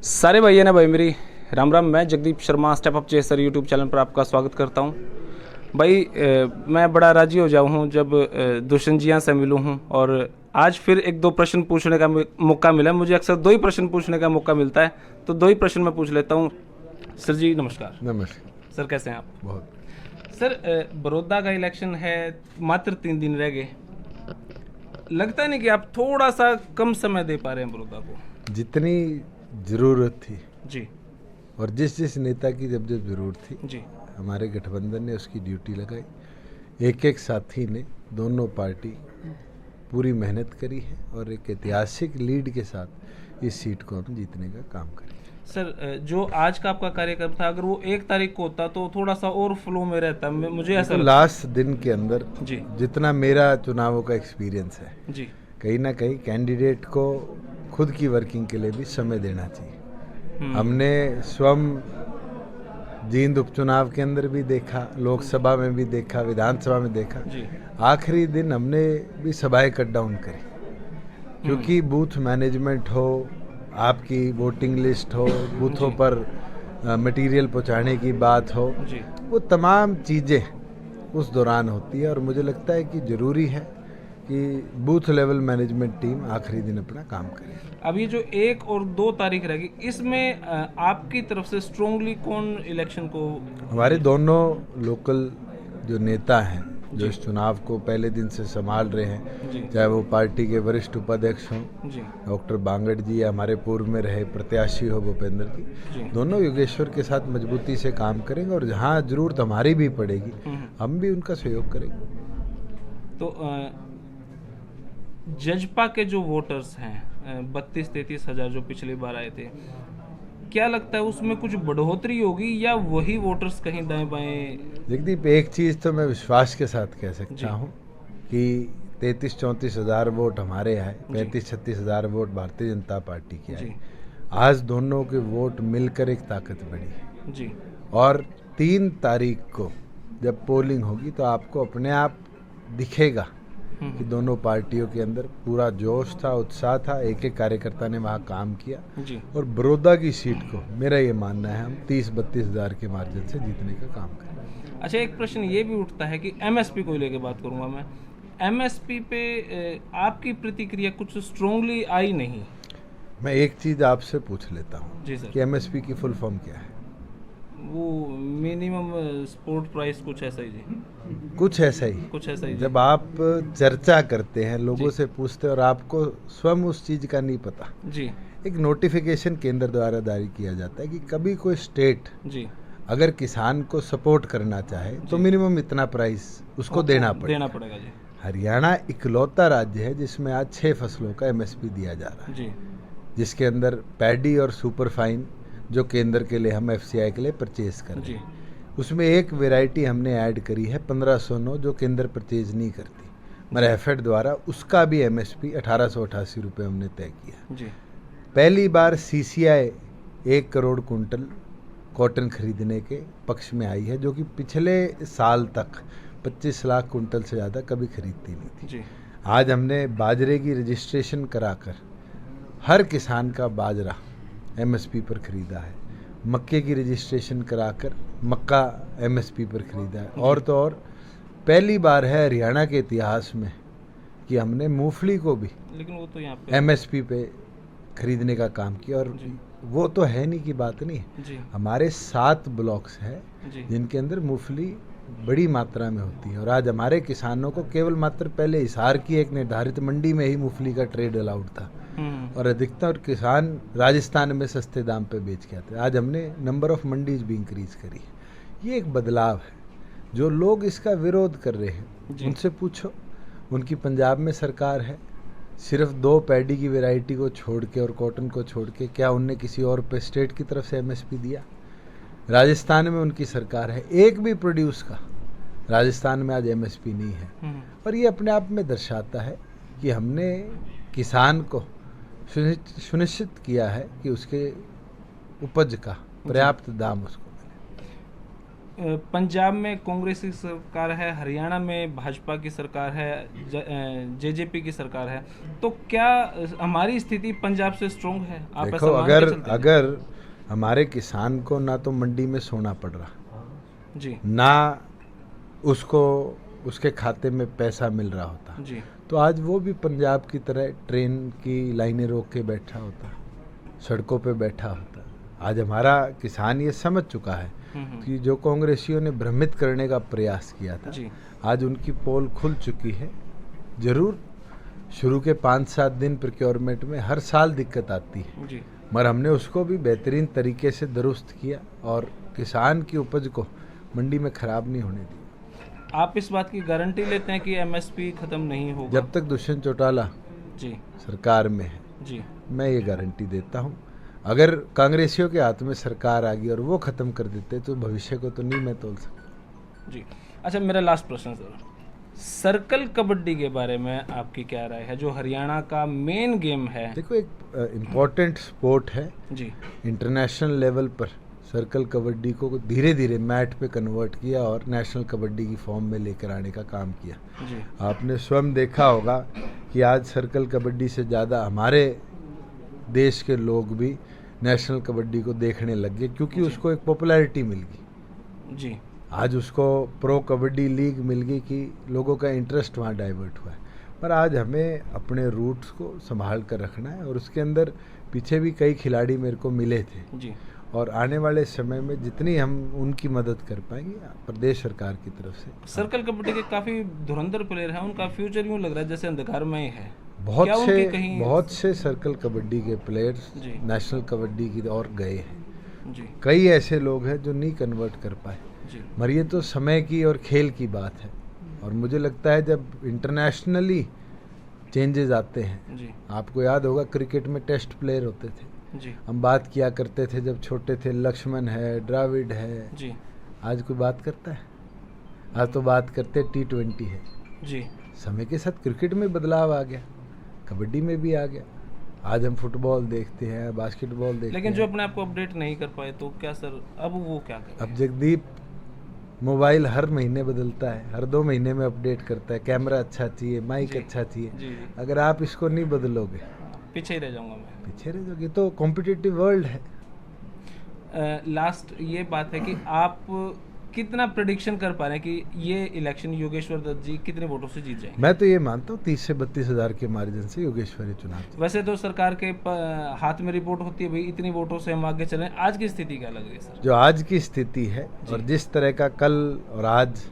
सारे भैया ने भाई मेरी राम राम। मैं Jagdeep Sharma step up chaser YouTube channel पर आपका स्वागत करता हूं। भाई मैं बड़ा राजी हो जाऊं हूं जब दुष्यंत जिया से मिलूं हूं और आज फिर एक दो प्रश्न पूछने का मौका मिला। मुझे अक्सर दो ही प्रश्न पूछने का मौका मिलता है, तो दो ही प्रश्न मैं पूछ लेता हूं। सर जी नमस्कार। नमस्कार सर कैसे हैं आप? बहुत। सर बड़ौदा का इलेक्शन है, मात्र 3 दिन रह गए। लगता नहीं कि आप थोड़ा सा कम समय दे पा रहे हैं बड़ौदा को? जितनी ज़रूरत थी जी और जिस जिस नेता की जब जब ज़रूरत थी, जी हमारे गठबंधन ने उसकी ड्यूटी लगाई। एक एक साथी ने, दोनों पार्टी पूरी मेहनत करी है और एक ऐतिहासिक लीड के साथ इस सीट को हम जीतने का काम करें। सर जो आज का आपका कार्यक्रम था, अगर वो 1 तारीख को होता तो थोड़ा सा और फ्लो में रहता। मुझे ऐसा तो लगता लास्ट दिन के अंदर जी जितना मेरा चुनावों का एक्सपीरियंस है, जी कहीं ना कहीं कैंडिडेट को खुद की वर्किंग के लिए भी समय देना चाहिए। हमने स्वयं जींद उपचुनाव के अंदर भी देखा, लोकसभा में भी देखा, विधानसभा में देखा। जी आखिरी दिन हमने भी सभाएं कट डाउन करी, क्योंकि बूथ मैनेजमेंट हो, आपकी वोटिंग लिस्ट हो, बूथों पर मटेरियल पहुंचाने की बात हो, जी वो तमाम चीज़ें उस दौरान होती है। और मुझे लगता है कि ज़रूरी है कि बूथ लेवल मैनेजमेंट टीम आखिरी दिन अपना काम करे। अब ये जो 1 और 2 तारीख रहेगी, इसमें आपकी तरफ से स्ट्रोंगली कौन इलेक्शन को? हमारे दोनों लोकल जो नेता हैं, जो इस चुनाव को पहले दिन से संभाल रहे हैं, जी चाहे वो पार्टी के वरिष्ठ उपाध्यक्ष हों, जी डॉक्टर बांगड़ जी, या हमारे पूर्व में रहे प्रत्याशी हो भूपेंद्र जी, जी दोनों योगेश्वर के साथ मजबूती से काम करेंगे और जहाँ जरूरत हमारी भी पड़ेगी हम भी उनका सहयोग करेंगे। तो जजपा के जो वोटर्स हैं 32-33 हज़ार जो पिछली बार आए थे, क्या लगता है उसमें कुछ बढ़ोतरी होगी या वही वोटर्स कहीं दाएं बाएं? जगदीप, एक चीज़ तो मैं विश्वास के साथ कह जी। सकता हूँ कि 33-34 हज़ार वोट हमारे आए, 35-36 हज़ार वोट भारतीय जनता पार्टी के आए। जी आज दोनों के वोट मिलकर एक ताकत बढ़ी है जी और 3 तारीख को जब पोलिंग होगी तो आपको अपने आप दिखेगा कि दोनों पार्टियों के अंदर पूरा जोश था, उत्साह था। एक एक कार्यकर्ता ने वहाँ काम किया जी और बड़ौदा की सीट को मेरा ये मानना है हम 30-32 हज़ार के मार्जिन से जीतने का काम करें। अच्छा, एक प्रश्न ये भी उठता है कि एमएसपी को लेकर बात करूंगा मैं। एमएसपी पे आपकी प्रतिक्रिया कुछ स्ट्रोंगली आई नहीं। मैं एक चीज़ आपसे पूछ लेता हूँ जी सर। कि एमएसपी की फुल फॉर्म क्या है? वो मिनिमम सपोर्ट प्राइस कुछ ऐसा ही जी। कुछ ऐसा ही। कुछ ऐसा ही जी। जब आप चर्चा करते हैं, लोगों जी। से पूछते हैं और आपको स्वयं उस चीज़ का नहीं पता, जी एक नोटिफिकेशन केंद्र द्वारा जारी किया जाता है कि कभी कोई स्टेट जी अगर किसान को सपोर्ट करना चाहे तो मिनिमम इतना प्राइस उसको देना पड़ेगा जी। हरियाणा इकलौता राज्य है जिसमें आज 6 फसलों का एमएसपी दिया जा रहा है, जी जिसके अंदर पैडी और सुपर फाइन जो केंद्र के लिए हम एफसीआई के लिए परचेज कर रहे जी हैं, उसमें एक वैरायटी हमने ऐड करी है 1509 जो केंद्र परचेज नहीं करती, मरहफेड द्वारा, उसका भी एमएसपी 1888 रुपये हमने तय किया। जी पहली बार सीसीआई 1 करोड़ कुंटल कॉटन खरीदने के पक्ष में आई है, जो कि पिछले साल तक 25 लाख कुंटल से ज़्यादा कभी खरीदती नहीं थी। जी आज हमने बाजरे की रजिस्ट्रेशन कराकर हर किसान का बाजरा एमएसपी पर खरीदा है, मक्के की रजिस्ट्रेशन कराकर मक्का एमएसपी पर खरीदा है, और तो और पहली बार है हरियाणा के इतिहास में कि हमने मूंगफली को भी लेकिन वो तो यहाँ पे एमएसपी पे खरीदने का काम किया। और वो तो है नहीं की बात नहीं है, जी हमारे 7 ब्लॉक्स हैं जी जिनके अंदर मूंगफली बड़ी मात्रा में होती है और आज हमारे किसानों को केवल मात्र पहले हिसार की एक निर्धारित मंडी में ही मूंगफली का ट्रेड अलाउड था और अधिकतर किसान राजस्थान में सस्ते दाम पे बेच के आते हैं। आज हमने नंबर ऑफ मंडीज भी इंक्रीज करी है। ये एक बदलाव है। जो लोग इसका विरोध कर रहे हैं उनसे पूछो, उनकी पंजाब में सरकार है, सिर्फ 2 पैडी की वैरायटी को छोड़ के और कॉटन को छोड़ के क्या उनने किसी और पे स्टेट की तरफ से एमएसपी दिया? राजस्थान में उनकी सरकार है, एक भी प्रोड्यूस का राजस्थान में आज एमएसपी नहीं है। और ये अपने आप में दर्शाता है कि हमने किसान को सुनिश्चित किया है कि उसके उपज का पर्याप्त दाम उसको मिले। पंजाब में कांग्रेस की सरकार है, हरियाणा में भाजपा की सरकार है, जेजेपी की सरकार है, तो क्या हमारी स्थिति पंजाब से स्ट्रोंग है? आप देखो, ऐसा मान के अगर चलते हैं? अगर हमारे किसान को ना तो मंडी में सोना पड़ रहा, जी ना उसको उसके खाते में पैसा मिल रहा होता, जी तो आज वो भी पंजाब की तरह ट्रेन की लाइनें रोक के बैठा होता, सड़कों पे बैठा होता। आज हमारा किसान ये समझ चुका है कि जो कांग्रेसियों ने भ्रमित करने का प्रयास किया था, जी आज उनकी पोल खुल चुकी है। जरूर शुरू के 5-7 दिन प्रोक्योरमेंट में हर साल दिक्कत आती है, जी मगर हमने उसको भी बेहतरीन तरीके से दुरुस्त किया और किसान की उपज को मंडी में खराब नहीं होने दी। आप इस बात की गारंटी लेते हैं कि एमएसपी खत्म नहीं होगा? जब तक दुष्यंत चौटाला जी सरकार में है, जी मैं ये गारंटी देता हूँ। अगर कांग्रेसियों के हाथ में सरकार आ गई और वो ख़त्म कर देते तो भविष्य को तो नहीं मैं तोल सकता। जी। अच्छा, मेरा लास्ट प्रश्न सर, सर्कल कबड्डी के बारे में आपकी क्या राय है, जो हरियाणा का मेन गेम है? देखो, एक इम्पॉर्टेंट स्पोर्ट है। जी इंटरनेशनल लेवल पर सर्कल कबड्डी को धीरे धीरे मैट पे कन्वर्ट किया और नेशनल कबड्डी की फॉर्म में लेकर आने का काम किया। जी आपने स्वयं देखा होगा कि आज सर्कल कबड्डी से ज़्यादा हमारे देश के लोग भी नेशनल कबड्डी को देखने लग गए, क्योंकि उसको एक पॉपुलैरिटी मिल गई। जी आज उसको प्रो कबड्डी लीग मिल गई कि लोगों का इंटरेस्ट वहाँ डाइवर्ट हुआ है। पर आज हमें अपने रूट्स को संभाल कर रखना है और उसके अंदर पीछे भी कई खिलाड़ी मेरे को मिले थे, जी और आने वाले समय में जितनी हम उनकी मदद कर पाएंगे प्रदेश सरकार की तरफ से। सर्कल कबड्डी के काफी धुरंधर प्लेयर हैं, उनका फ्यूचर यूं लग रहा है जैसे अंधकार में ही है। बहुत क्या से उनकी कहीं- बहुत से सर्कल कबड्डी के प्लेयर्स जी। नेशनल कबड्डी की ओर गए हैं। जी कई ऐसे लोग हैं जो नहीं कन्वर्ट कर पाए, जी मगर ये तो समय की और खेल की बात है। और मुझे लगता है जब इंटरनेशनली चेंजेस आते हैं, जी आपको याद होगा क्रिकेट में टेस्ट प्लेयर होते थे, जी हम बात किया करते थे जब छोटे थे, लक्ष्मण है, द्राविड है। जी आज कोई बात करता है? आज तो बात करते T20 है। जी समय के साथ क्रिकेट में बदलाव आ गया, कबड्डी में भी आ गया। आज हम फुटबॉल देखते हैं, बास्केटबॉल देखते लेकिन हैं। जो अपने आप को अपडेट नहीं कर पाए तो क्या सर, अब वो क्या करें? अब जगदीप मोबाइल हर महीने बदलता है, हर 2 महीने में अपडेट करता है, कैमरा अच्छा चाहिए, माइक जी। अच्छा चाहिए। जी जी अगर आप इसको नहीं बदलोगे पीछे ही रह जाऊंगा मैं। पीछे रह जाओगे। तो कॉम्पिटिटिव वर्ल्ड है। लास्ट ये बात है कि आप कितना प्रेडिक्शन कर पा रहे हैं कि ये इलेक्शन योगेश्वर दत्त जी कितने वोटों से जीत जाएंगे? मैं तो ये मानता हूँ 30 से 32 हज़ार के मार्जिन से योगेश्वरी चुनाव जीते। वैसे तो सरकार के हाथ में रिपोर्ट होती है भाई इतनी वोटों से हम आगे चलें, आज की स्थिति क्या लग रही है सर? जो आज की स्थिति है और जिस तरह का कल और आज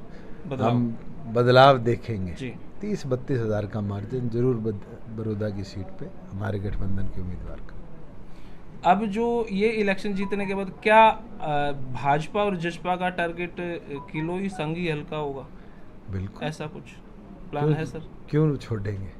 बदलाव। हम बदलाव देखेंगे, जी 30-32 हज़ार का मार्जिन जरूर बड़ौदा की सीट पे हमारे गठबंधन के उम्मीदवार का। अब जो ये इलेक्शन जीतने के बाद क्या भाजपा और जसपा का टारगेट किलो ही संग ही हल्का होगा, बिल्कुल। ऐसा कुछ प्लान है सर? क्यों छोड़ेंगे?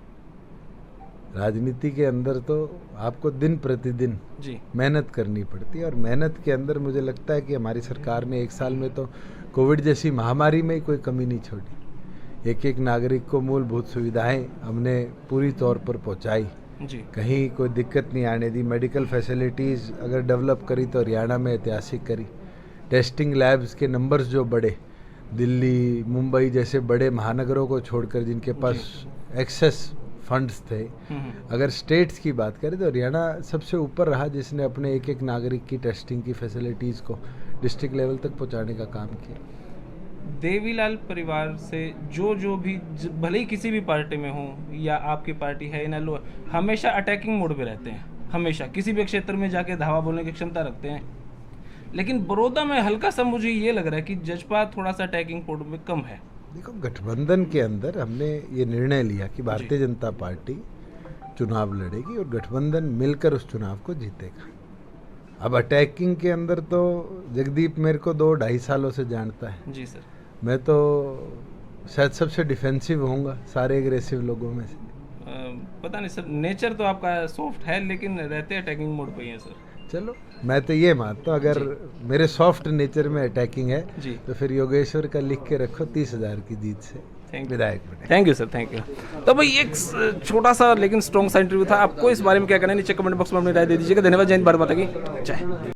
राजनीति के अंदर तो आपको दिन प्रतिदिन जी मेहनत करनी पड़ती है, और मेहनत के अंदर मुझे लगता है कि हमारी सरकार ने 1 साल में तो कोविड जैसी महामारी में ही कोई कमी नहीं छोड़ी। एक नागरिक को मूलभूत सुविधाएं हमने पूरी तौर पर पहुंचाई, जी कहीं कोई दिक्कत नहीं आने दी। मेडिकल फैसिलिटीज़ अगर डेवलप करी तो हरियाणा में ऐतिहासिक करी। टेस्टिंग लैब्स के नंबर्स जो बढ़े, दिल्ली मुंबई जैसे बड़े महानगरों को छोड़कर जिनके पास एक्सेस फंड्स थे, अगर स्टेट्स की बात करें तो हरियाणा सबसे ऊपर रहा, जिसने अपने एक नागरिक की टेस्टिंग की फैसिलिटीज़ को डिस्ट्रिक्ट लेवल तक पहुंचाने का काम किया। देवीलाल परिवार से जो भी भले ही किसी भी पार्टी में हो या आपकी पार्टी है ना लो, हमेशा अटैकिंग मोड पे रहते हैं, हमेशा किसी भी क्षेत्र में जाके धावा बोलने की क्षमता रखते हैं। लेकिन बड़ौदा में हल्का सा मुझे ये लग रहा है कि जसपा थोड़ा सा अटैकिंग मोड में कम है। देखो, गठबंधन के अंदर हमने ये निर्णय लिया कि भारतीय जनता पार्टी चुनाव लड़ेगी और गठबंधन मिलकर उस चुनाव को जीतेगा। अब अटैकिंग के अंदर तो जगदीप मेरे को 2-2.5 सालों से जानता है। जी सर। मैं तो शायद सबसे डिफेंसिव होऊंगा सारे एग्रेसिव लोगों में से। पता नहीं सर, नेचर तो आपका सॉफ्ट है लेकिन रहते अटैकिंग मोड पे ही है सर। चलो, मैं तो ये मानता हूँ अगर मेरे सॉफ्ट नेचर में अटैकिंग है जी तो फिर योगेश्वर का लिख के रखो 30 हज़ार की जीत से विधायक बने। Thank you sir, thank you. तो भाई एक छोटा सा लेकिन स्ट्रॉन्ग सा इंटरव्यू था। आपको इस बारे में क्या कहना है नीचे कमेंट बॉक्स में अपनी राय दे दीजिएगा। धन्यवाद। जय हिंद, भारत माता की जय।